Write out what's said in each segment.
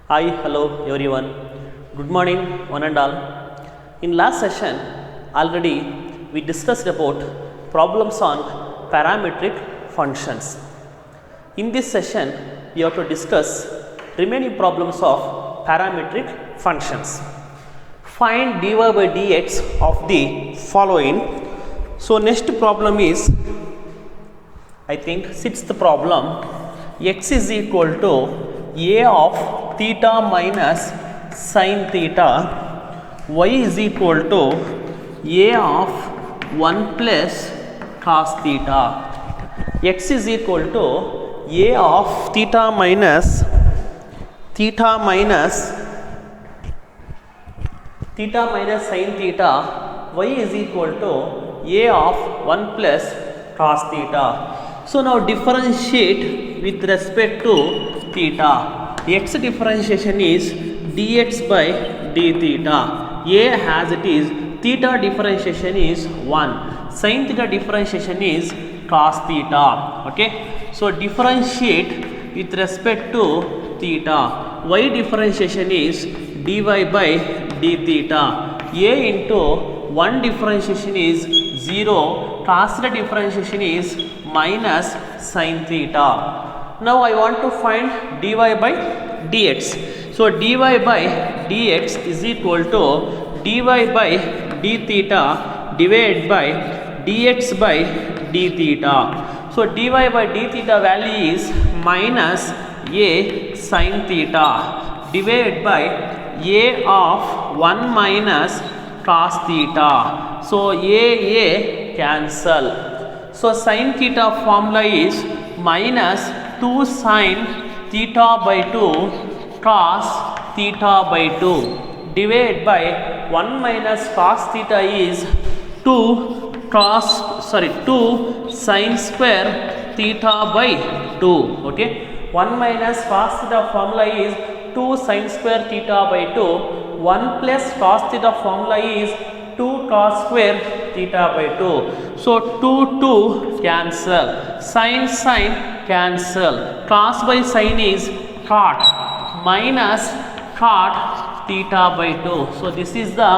Hi, hello everyone. Good morning, one and all. In last session, already we discussed about problems on parametric functions. In this session, we have to discuss remaining problems of parametric functions. Find dy by dx of the following. So, next problem is, I think, sixth problem. X is equal to a of theta minus sin theta, y is equal to a of 1 plus cos theta. X is equal to a of theta minus sin theta, y is equal to a of 1 plus cos theta. So now differentiate with respect to theta. X differentiation is dx by d theta. A as it is, theta differentiation is 1. Sin theta differentiation is cos theta. Okay. So differentiate with respect to theta. Y differentiation is dy by d theta. A into 1 differentiation is 0. Cos theta differentiation is minus sin theta. Now I want to find dy by dx. So dy by dx is equal to dy by d theta divided by dx by d theta. So dy by d theta value is minus a sin theta divided by a of 1 minus cos theta. So a cancel. So sin theta formula is minus 2 sin theta by 2 cos theta by 2 divided by 1 minus cos theta is 2 sin square theta by 2. Okay, 1 minus cos theta formula is 2 sin square theta by 2. 1 plus cos theta formula is 2 cos square theta by 2. So 2 cancel. Sin cancel. Cos by sin is cot minus cot theta by 2. So this is the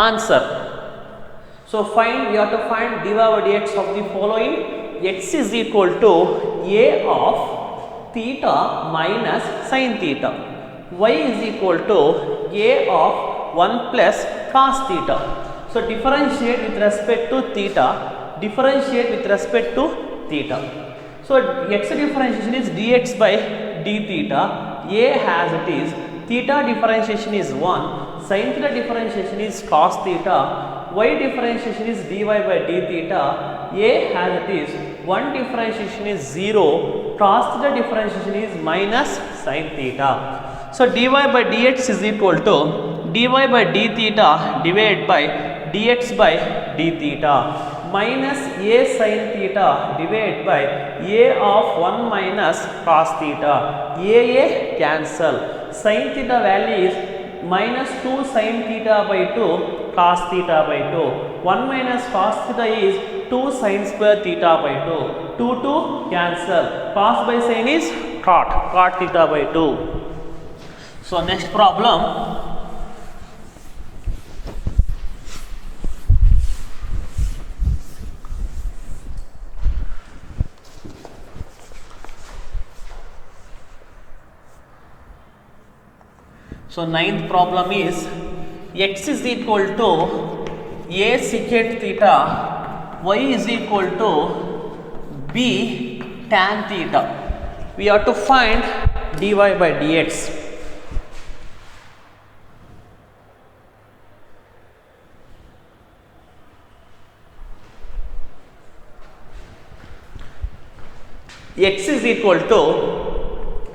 answer. So we have to find dy by dx of the following. X is equal to a of theta minus sin theta. Y is equal to a of 1 plus cos theta. So differentiate with respect to theta. Differentiate with respect to theta. So x differentiation is dx by d theta. A as it is, theta differentiation is 1. Sin theta differentiation is cos theta. Y differentiation is dy by d theta. A as it is, 1 differentiation is 0. Cos theta differentiation is minus sin theta. So dy by dx is equal to dy by d theta divided by dx by d theta minus a sin theta divided by a of 1 minus cos theta. A cancel. Sin theta value is minus 2 sin theta by 2 cos theta by 2. 1 minus cos theta is 2 sin square theta by 2. 2 cancel. Cos by sin is cot theta by 2. So next problem. So ninth problem is x is equal to a secant theta, y is equal to b tan theta. We have to find dy by dx. X is equal to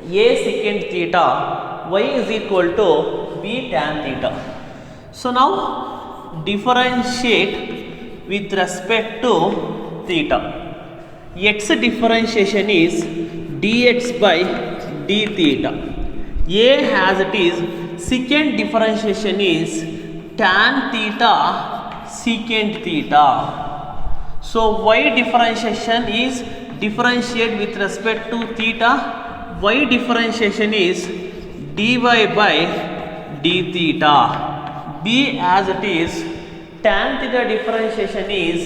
a secant theta, y is equal to b tan theta. So now differentiate with respect to theta. X differentiation is dx by d theta. A as it is, secant differentiation is tan theta secant theta. So y differentiation is differentiate with respect to theta. Y differentiation is dy by d theta. B as it is, tan theta differentiation is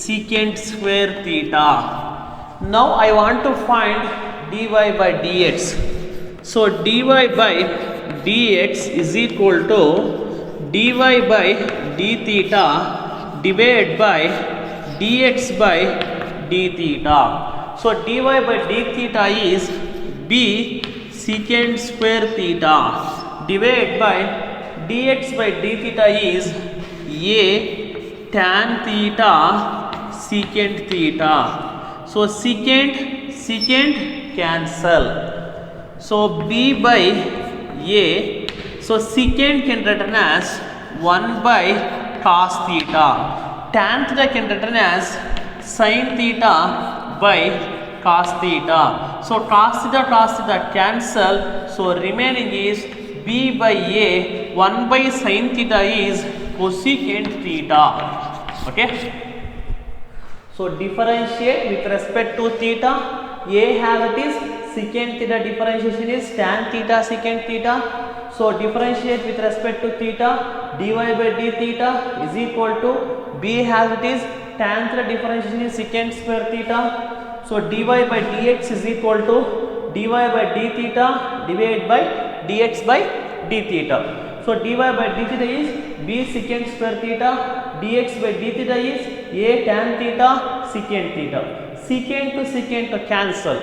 secant square theta. Now I want to find dy by dx. So dy by dx is equal to dy by d theta divided by dx by d theta. So dy by d theta is b secant square theta divided by dx by d theta is a tan theta secant theta. So secant cancel. So b by a, so secant can written as 1 by cos theta. Tan theta can written as sin theta by cos theta. So cos theta cancel. So remaining is b by a, 1 by sin theta is cosecant theta. Okay. So differentiate with respect to theta. A has it is secant theta, differentiation is tan theta secant theta. So differentiate with respect to theta, dy by d theta is equal to b has it is tan theta, differentiation is secant square theta. So dy by dx is equal to dy by d theta divided by dx by d theta. So dy by d theta is b secant square theta, dx by d theta is a tan theta secant theta. Secant to secant to cancel.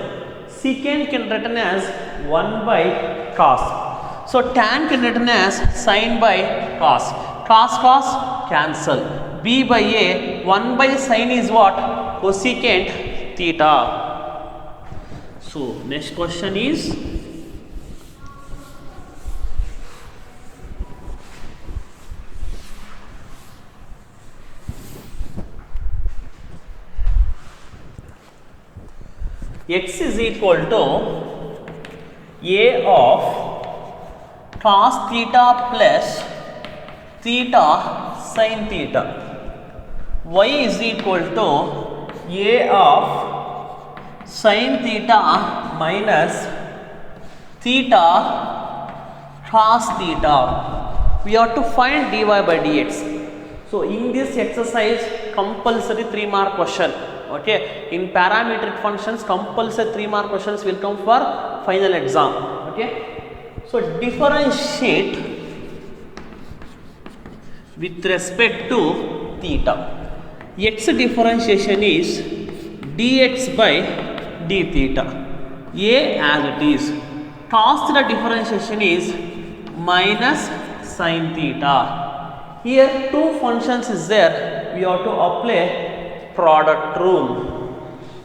Secant can written as 1 by cos. So tan can written as sin by cos. Cos cancel. B by a, 1 by sin is what? Cosecant theta. So next question is x is equal to a of cos theta plus theta sin theta. Y is equal to a of sin theta minus theta cos theta. We have to find dy by dx. So in this exercise compulsory 3 mark question. Okay, in parametric functions compulsory 3 mark questions will come for final exam. Okay, so differentiate with respect to theta. X differentiation is dx by d theta. A as it is. Cos theta differentiation is minus sin theta. Here two functions is there. We have to apply product rule.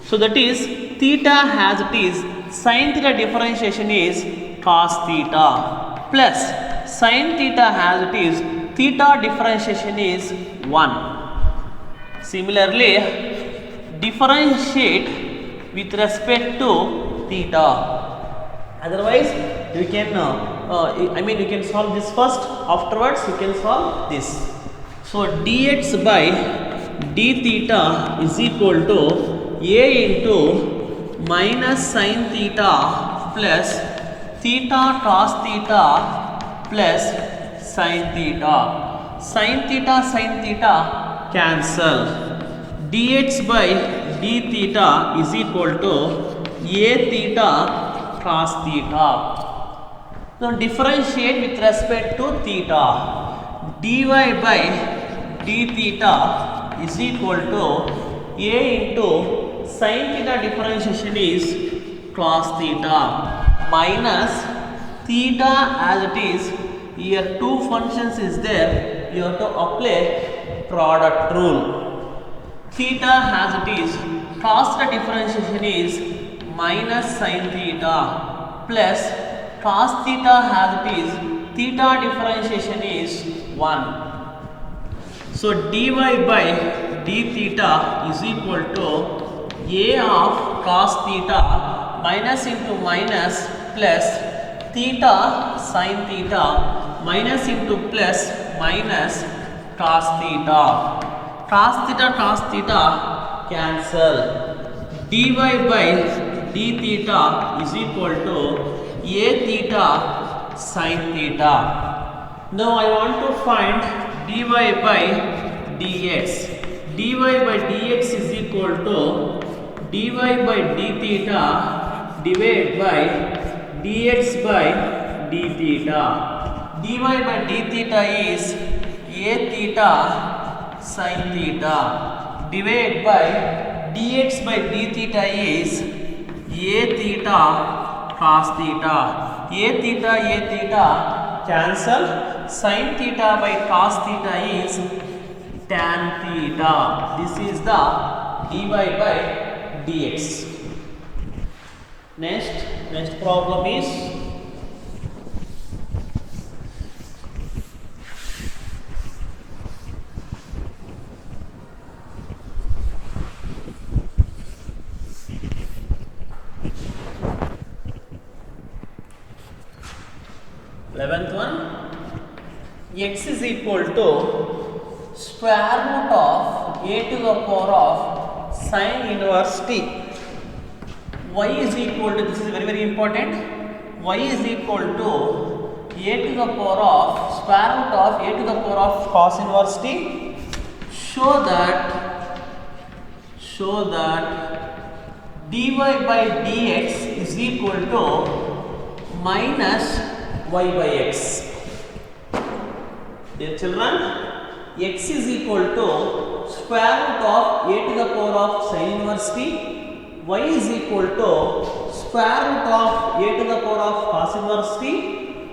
So that is theta as it is, sin theta differentiation is cos theta plus sin theta as it is, theta differentiation is 1. Similarly, differentiate with respect to theta. Otherwise, you can you can solve this first. Afterwards, you can solve this. So dx by d theta is equal to a into minus sin theta plus theta cos theta plus sin theta. Sin theta cancel. Dx by d theta is equal to a theta cos theta. Now differentiate with respect to theta. Dy by d theta is equal to a into sin theta differentiation is cos theta minus theta as it is. Here two functions is there. You have to apply product rule. Theta as it is, cos theta differentiation is minus sin theta plus cos theta as it is, theta differentiation is 1. So dy by d theta is equal to a of cos theta minus into minus plus theta sin theta minus into plus minus cos theta. Cos theta cancel. Dy by d theta is equal to a theta sin theta. Now I want to find dy by dx. dy by dx is equal to dy by d theta divided by dx by d theta. dy by d theta is a theta sin theta divided by dx by d theta is a theta cos theta. A theta cancel. Sin theta by cos theta is tan theta. This is the dy by dx. Next problem is one. X is equal to square root of a to the power of sin inverse t. Y is equal to, this is very important, y is equal to a to the power of square root of a to the power of cos inverse t. Show that dy by dx is equal to minus y by x. Dear children, x is equal to square root of a to the power of sin inverse t. Y is equal to square root of a to the power of cos inverse t.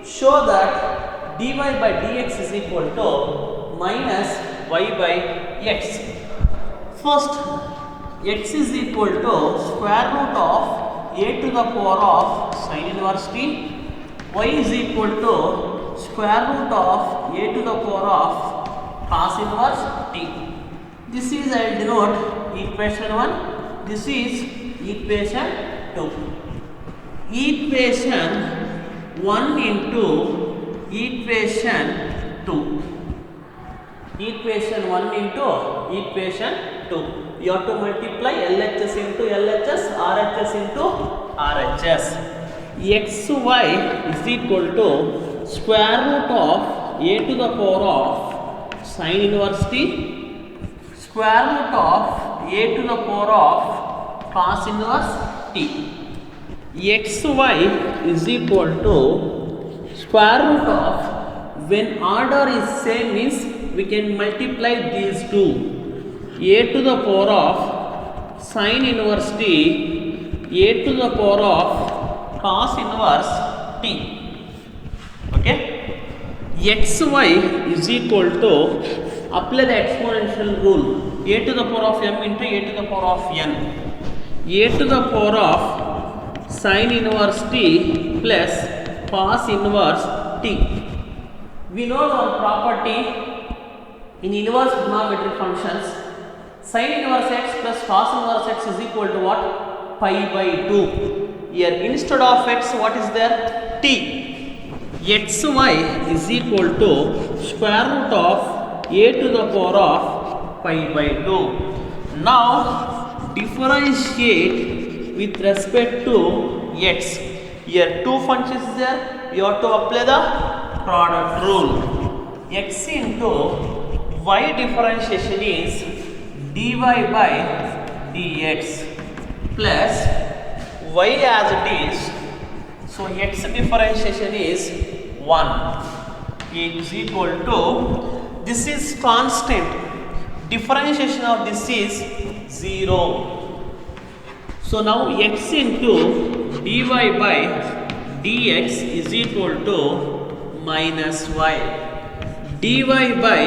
Show that dy by dx is equal to minus y by x. First, x is equal to square root of a to the power of sin inverse t. Y is equal to square root of a to the power of cos inverse t. This is, I will denote equation 1. This is equation 2. Equation 1 into equation 2. Equation 1 into equation 2. You have to multiply LHS into LHS, RHS into RHS. xy is equal to square root of a to the power of sin inverse t, square root of a to the power of cos inverse t. xy is equal to square root of, when order is same means we can multiply these two, a to the power of sin inverse t, a to the power of cos inverse t. Okay, xy is equal to, apply the exponential rule, a to the power of m into a to the power of n. A to the power of sin inverse t plus cos inverse t. We know one property in inverse trigonometric functions. Sin inverse x plus cos inverse x is equal to what? Pi by 2. Here instead of x, what is there? T. xy is equal to square root of a to the power of pi by 2. Now differentiate with respect to x. Here two functions is there. You have to apply the product rule. X into y differentiation is dy by dx plus y as it is. So x differentiation is 1 is equal to, this is constant, differentiation of this is 0. So now x into dy by dx is equal to minus y. dy by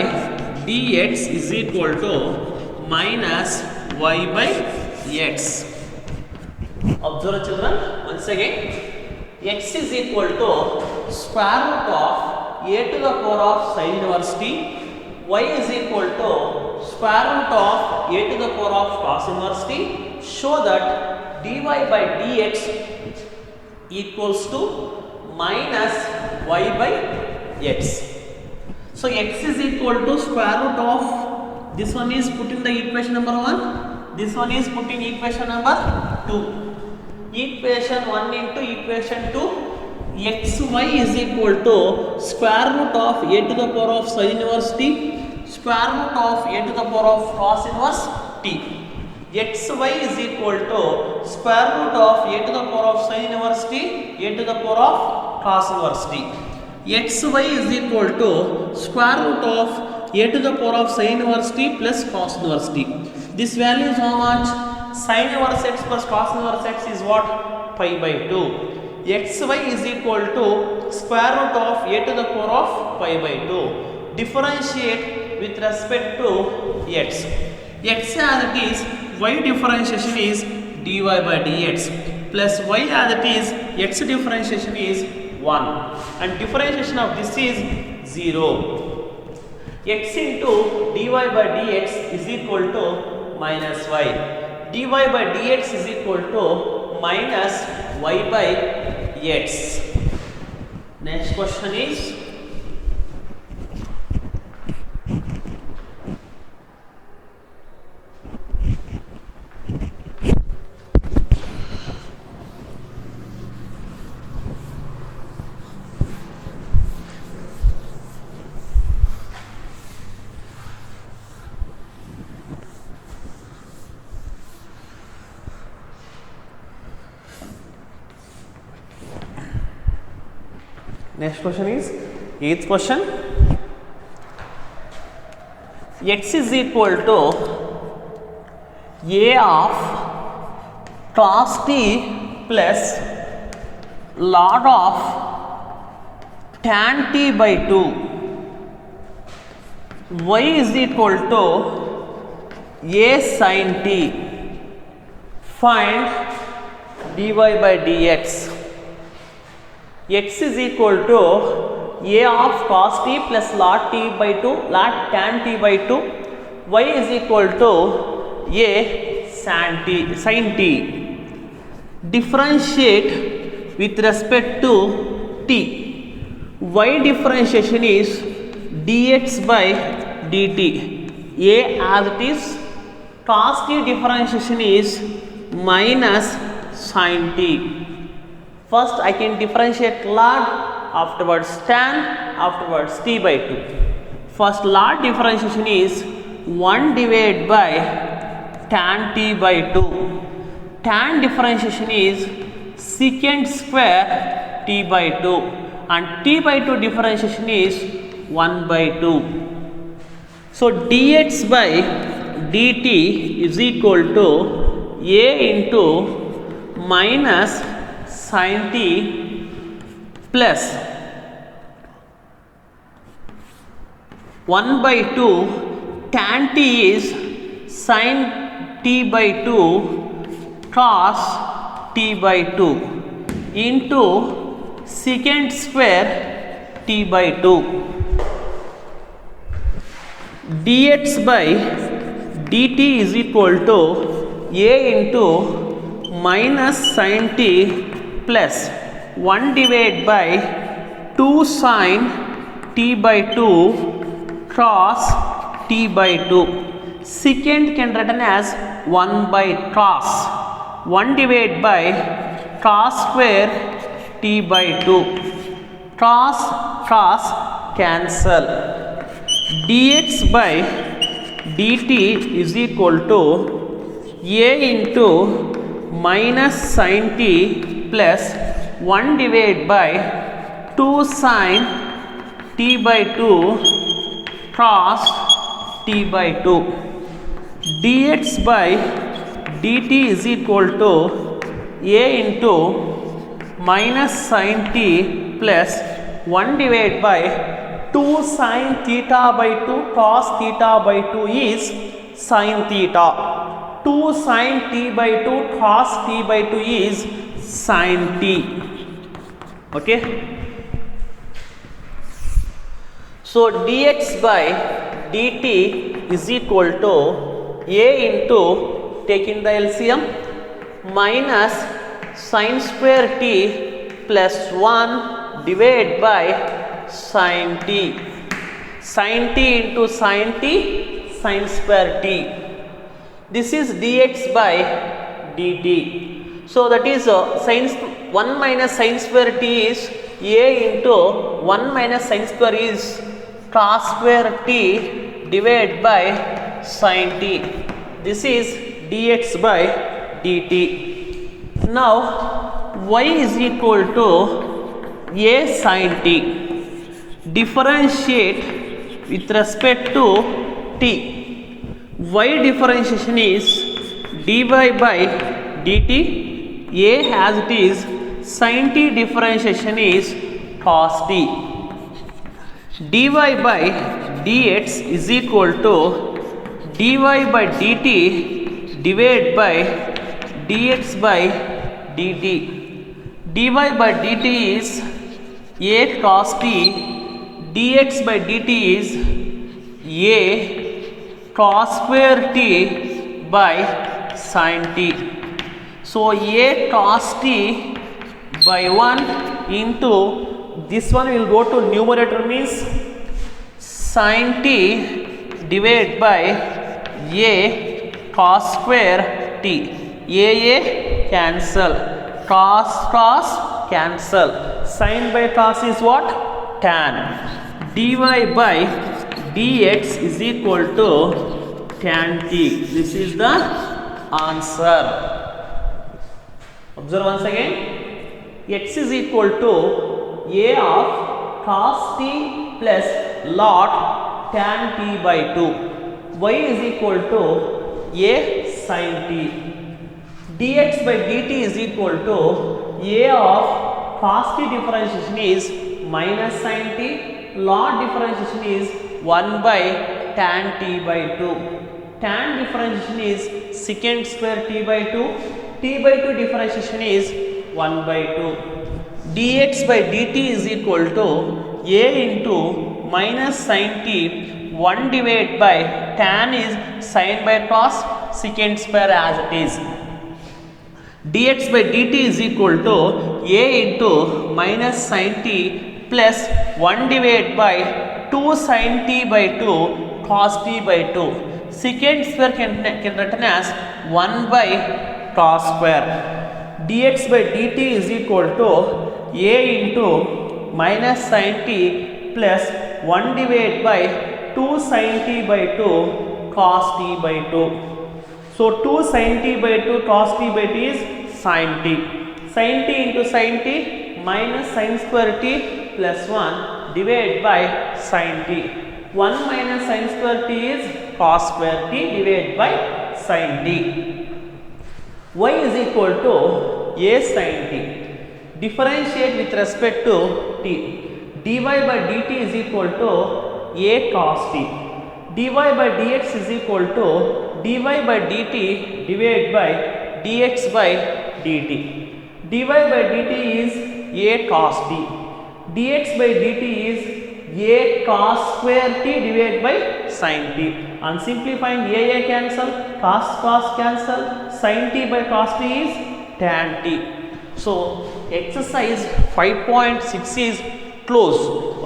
dx is equal to minus y by x. Observe children, once again, x is equal to square root of a to the power of sin inverse t, y is equal to square root of a to the power of cos inverse t. Show that dy by dx equals to minus y by x. So x is equal to square root of, this one is put in the equation number 1, this one is put in equation number 2. Equation 1 into equation 2, xy is equal to square root of a to the power of sin inverse t, square root of a to the power of cos inverse t. xy is equal to square root of a to the power of sin inverse t, a to the power of cos inverse t. xy is equal to square root of a to the power of sin inverse t plus cos inverse t. This value is how much? Sin inverse x plus cos inverse x is what? Pi by 2. xy is equal to square root of a to the power of pi by 2. Differentiate with respect to x. X as it is, y differentiation is dy by dx plus y as it is, x differentiation is 1 and differentiation of this is 0. X into dy by dx is equal to minus y. dy by dx is equal to minus y by x. Next question is eighth question. X is equal to a of cos t plus log of tan t by 2. Y is equal to a sin t. Find dy by dx. X is equal to a of cos t plus log t by 2, log tan t by 2. Y is equal to a sin t. Differentiate with respect to t. Y differentiation is dx by dt. A as it is, cos t differentiation is minus sin t. First I can differentiate log, afterwards tan, afterwards t by 2. First log differentiation is 1 divided by tan t by 2. Tan differentiation is secant square t by 2 and t by 2 differentiation is 1 by 2. So dx by dt is equal to a into minus sin t plus 1 by 2 tan t is sin t by 2 cos t by 2 into secant square t by 2. Dx by dt is equal to a into minus sin t plus 1 divided by 2 sin t by 2 cos t by 2. Secant can written as 1 by cos. 1 divided by cos square t by 2. Cos cancel. Dx by dt is equal to a into minus sin t plus 1 divided by 2 sin t by 2 cos t by 2. Dx by dt is equal to a into minus sin t plus 1 divided by 2 sin theta by 2 cos theta by 2 is sin theta. 2 sin t by 2 cos t by 2 is sin t. Okay. So dx by dt is equal to a into, taking the LCM, minus sin square t plus 1 divided by sin t. Sin t into sin t, sin square t. This is dx by dt. So that is 1 minus sin square t is a into 1 minus sin square is cos square t divided by sin t. This is dx by dt. Now y is equal to a sin t. Differentiate with respect to t. Y differentiation is dy by dt. A as it is, sin t differentiation is cos t. Dy by dx is equal to dy by dt divided by dx by dt. Dy by dt is a cos t, dx by dt is a cos square t by sin t. So a cos t by 1 into this one will go to numerator, means sin t divided by a cos square t. A cancel, cos cancel, sin by cos is what? Tan. Dy by dx is equal to tan t. This is the answer. Observe once again. X is equal to a of cos t plus log tan t by 2. Y is equal to a sin t. Dx by dt is equal to a of cos t differentiation is minus sin t, log differentiation is 1 by tan t by 2. Tan differentiation is secant square t by 2. T by 2 differentiation is 1 by 2. Dx by dt is equal to a into minus sin t 1 divided by tan is sin by cos secant square as it is. Dx by dt is equal to a into minus sin t plus 1 divided by 2 sin t by 2 cos t by 2. Secant square can written as 1 by cos square. Dx by dt is equal to a into minus sin t plus 1 divided by 2 sin t by 2 cos t by 2. So 2 sin t by 2 cos t by 2 is sin t. Sin t into sin t minus sin square t plus 1 divided by sin t. 1 minus sin square t is cos square t divided by sin t. Y is equal to a sin t. Differentiate with respect to t. Dy by dt is equal to a cos t. Dy by dx is equal to dy by dt divided by dx by dt. Dy by dt is a cos t. Dx by dt is a cos square t divided by sin t. On simplifying, a cancel, cos cancel, sin t by cos t is tan t. So exercise 5.6 is close.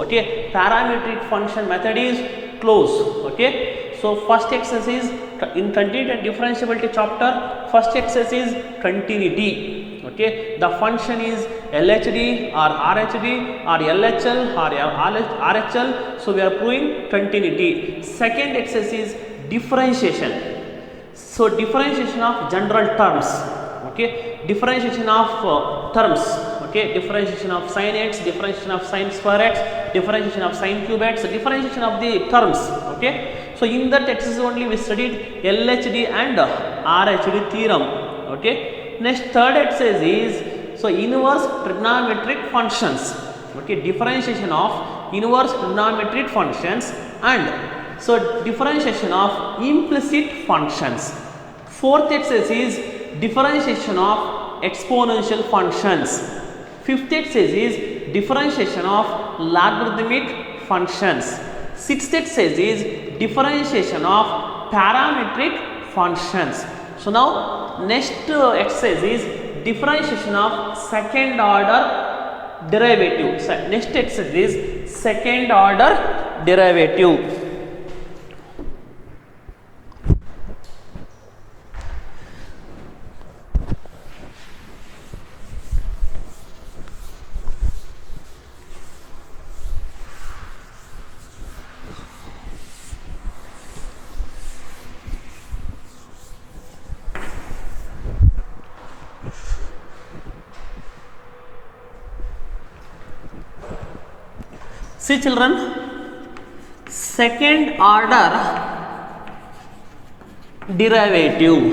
Okay, parametric function method is close. Okay, so first exercise in continuity and differentiability chapter, first exercise is continuity. Okay, the function is LHD or RHD or LHL or RHL. So we are proving continuity. Second exercise is differentiation. So differentiation of general terms. Okay, differentiation of terms. Okay, differentiation of sin x, differentiation of sin square x, differentiation of sin cube x, differentiation of the terms. Okay, so in that exercise only we studied LHD and RHD theorem. Okay, next third exercise is so inverse trigonometric functions. Okay, differentiation of inverse trigonometric functions and so differentiation of implicit functions. Fourth exercise is differentiation of exponential functions. Fifth exercise is differentiation of logarithmic functions. Sixth exercise is differentiation of parametric functions. So now next exercise is differentiation of second order derivative. So next exercise is second order derivative. See children, second order derivative.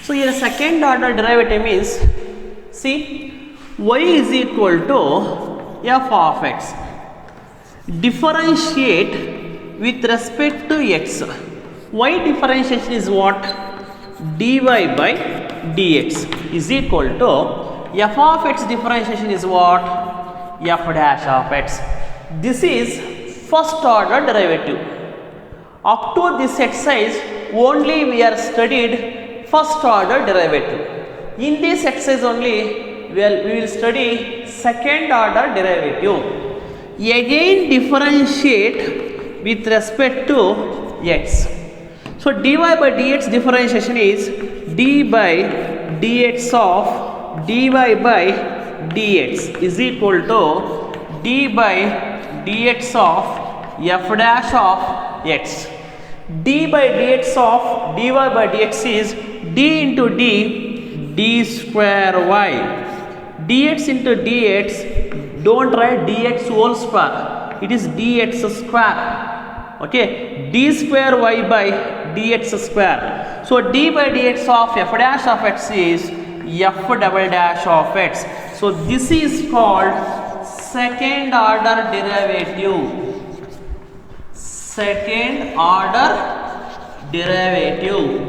So here second order derivative means, see, y is equal to f of x. Differentiate with respect to x. Y differentiation is what? Dy by dx is equal to f of x differentiation is what? F dash of x. This is first order derivative. Up to this exercise only we are studied first order derivative. In this exercise only we will study second order derivative. Again differentiate with respect to x. So dy by dx differentiation is d by dx of dy by dx is equal to d by dx of f dash of x. D by dx of dy by dx is d into d square y. Dx into dx, don't write dx whole square, it is dx square. Okay, d square y by dx square. So d by dx of f dash of x is f double dash of x. So this is called second order derivative. Second order derivative.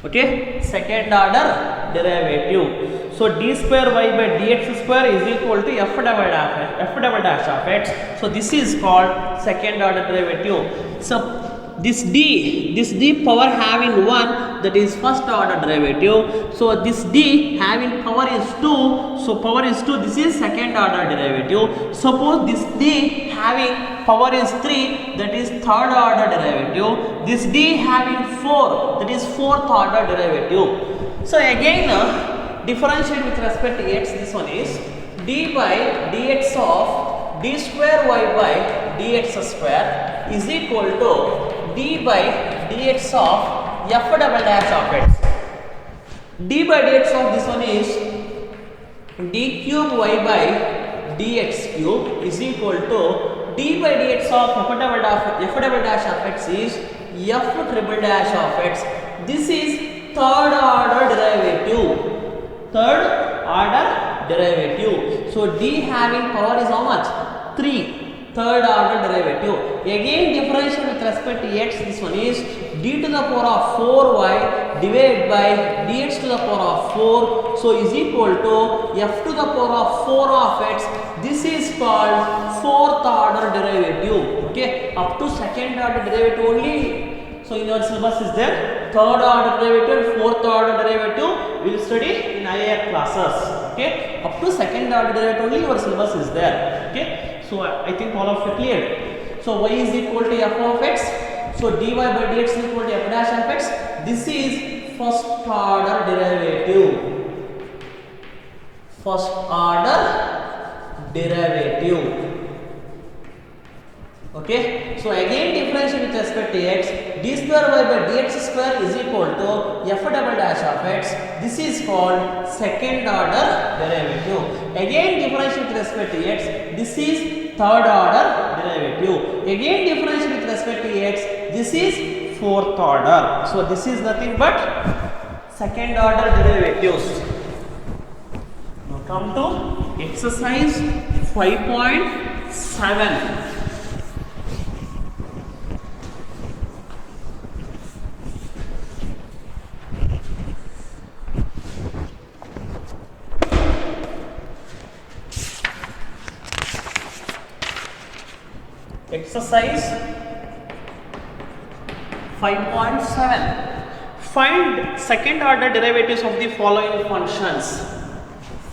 Okay, second order derivative. So d square y by dx square is equal to f double dash of x. So this is called second order derivative. So this d power having 1, that is first order derivative. So this d having power is 2, so power is 2, this is second order derivative. Suppose this d having power is 3, that is third order derivative. This d having 4, that is fourth order derivative. So again differentiate with respect to x. This one is d by dx of d square y by dx square is equal to d by dx of f double dash of x. D by dx of this one is d cube y by dx cube is equal to d by dx of f double dash of x is f triple dash of x. This is third order derivative. Third order derivative. So d having power is how much? 3. Third order derivative. Again differential with respect to x. This one is d to the power of 4y divided by dx to the power of 4. So is equal to f to the power of 4 of x. This is called fourth order derivative. Okay, up to second order derivative only. So in our syllabus is there third order derivative, fourth order derivative we will study in higher classes. Okay, up to second order derivative only your syllabus is there. Okay, so I think all of you clear. So y is equal to f of x. So dy by dx is equal to f dash of x. This is first order derivative. First order derivative. Okay, so again differentiate with respect to x. D square y by dx square is equal to f double dash of x. This is called second order derivative. Again differentiate with respect to x. This is third order derivative. Again differentiate with respect to x. This is fourth order. So this is nothing but second order derivatives. Now come to exercise 5.7. Exercise 5.7. Find second order derivatives of the following functions.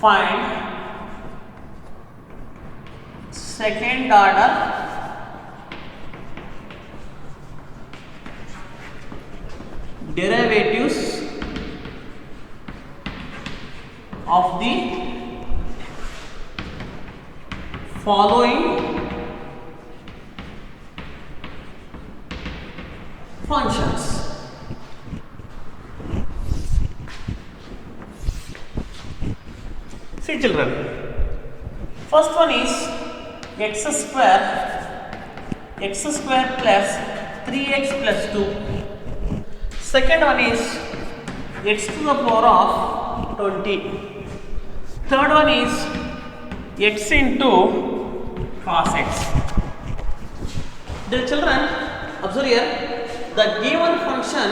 Find second order derivatives of the following functions. See children, First one is x square plus 3x plus 2. Second one is x to the power of 20. Third one is x into cos x. Dear children, observe here, the given function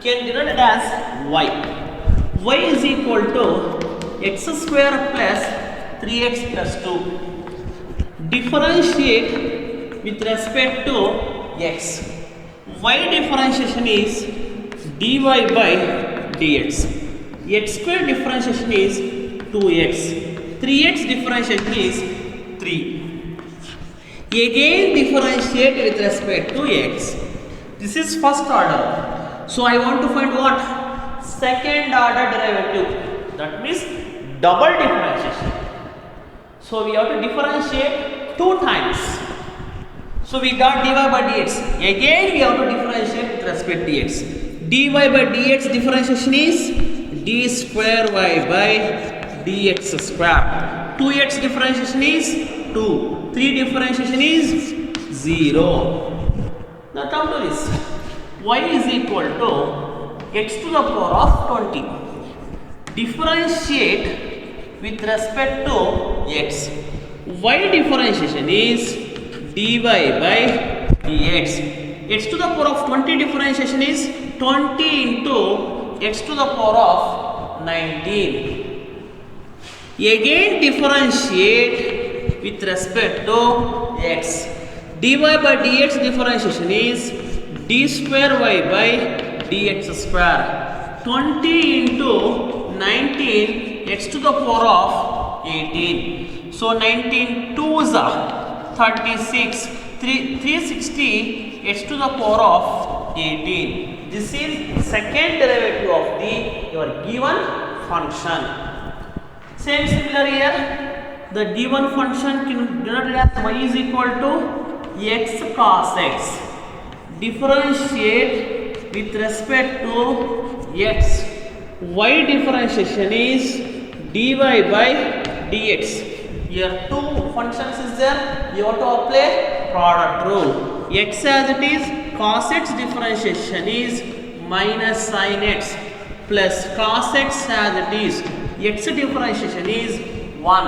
can be denoted as y. Y is equal to x square plus 3x plus 2. Differentiate with respect to x. Y differentiation is dy by dx. X square differentiation is 2x. 3x differentiation is 3. Again differentiate with respect to x. This is first order. So I want to find what? Second order derivative. That means double differentiation. So we have to differentiate 2 times. So we got dy by dx. Again we have to differentiate with respect to dx. Dy by dx differentiation is d square y by dx square. 2x differentiation is 2. 3 differentiation is 0. Now come to this. Y is equal to x to the power of 20. Differentiate with respect to x. Y differentiation is dy by dx. X to the power of 20 differentiation is 20 into x to the power of 19. Again differentiate with respect to x. Dy by dx differentiation is d square y by dx square. 20 into 19 x to the power of 18. So 19 2s are 36. 360 x to the power of 18. This is second derivative of your given function. Same similar here. The given function can be denoted as y is equal to x cos x. Differentiate with respect to x. Y differentiation is dy by dx. Here 2 functions is there. You have to apply product rule. X as it is, cos x differentiation is minus sin x plus cos x as it is. X differentiation is 1.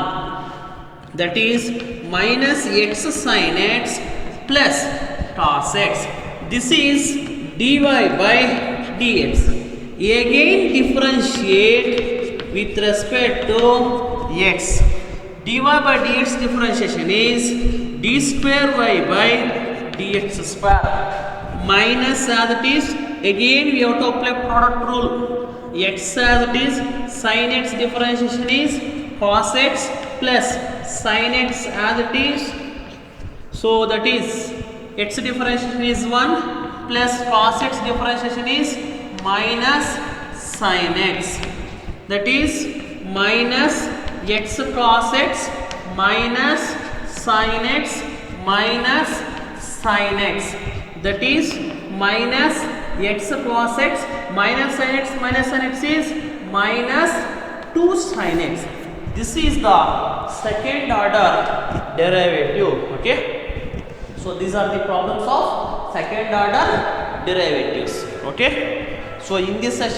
That is minus x sin x plus cos x. This is dy by dx. Again differentiate with respect to x. Dy by dx differentiation is d square y by dx square. Minus as it is, again we have to apply product rule. X as it is, sin x differentiation is cos x plus sin x as it is. So that is x differentiation is 1 plus cos x differentiation is minus sin x. That is minus x cos x minus sin x minus sin x. That is minus x cos x minus sin x is minus 2 sin x. This is the second order derivative. Okay. So these are the problems of second order derivatives. Okay. So in this session